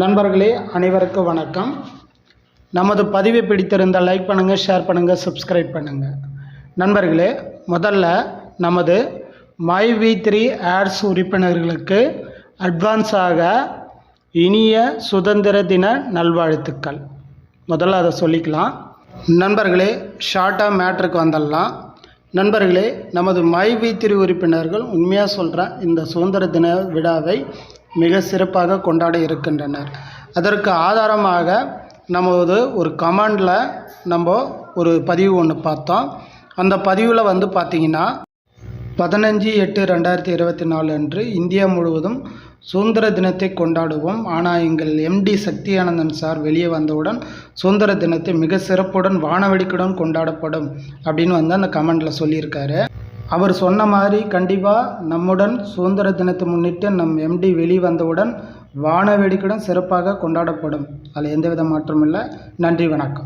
நண்பர்களே அனைவருக்கும் வணக்கம். நமது பதிவை பிடித்திருந்தால் லைக் பண்ணுங்கள், ஷேர் பண்ணுங்கள், சப்ஸ்கிரைப் பண்ணுங்கள். நண்பர்களே, முதல்ல நமது மைவி3 ஆட்ஸ் உறுப்பினர்களுக்கு அட்வான்ஸாக இனிய சுதந்திர தின நல்வாழ்த்துக்கள். முதல்ல அதை சொல்லிக்கலாம். நண்பர்களே, ஷார்ட்டாக மேட்ருக்கு வந்துடலாம். நண்பர்களே, நமது மைவி3 உறுப்பினர்கள் உண்மையாக சொல்கிறேன், இந்த சுதந்திர தின விழாவை மிக சிறப்பாக கொண்டாட இருக்கின்றனர். அதற்கு ஆதாரமாக நமது ஒரு கமெண்டில் நம்ம ஒரு பதிவு ஒன்று பார்த்தோம். அந்த பதிவில் பார்த்திங்கன்னா 15/8/2024 அன்று இந்தியா முழுவதும் சுதந்திர தினத்தை கொண்டாடுவோம். ஆனால் எங்கள் எம்டி சக்தியானந்தன் சார் வெளியே வந்தவுடன் சுதந்திர தினத்தை மிக சிறப்புடன் வானவெடிக்குடன் கொண்டாடப்படும் அப்படின்னு அந்த கமெண்டில் சொல்லியிருக்காரு. அவர் சொன்ன மாதிரி கண்டிப்பாக நம்முடன் சுதந்திர தினத்தை முன்னிட்டு நம் எம்டி வெளியே வந்தவுடன் வானவேடிக்கையுடன் சிறப்பாக கொண்டாடப்படும். அதில் எந்தவித மாற்றமும் இல்லை. நன்றி, வணக்கம்.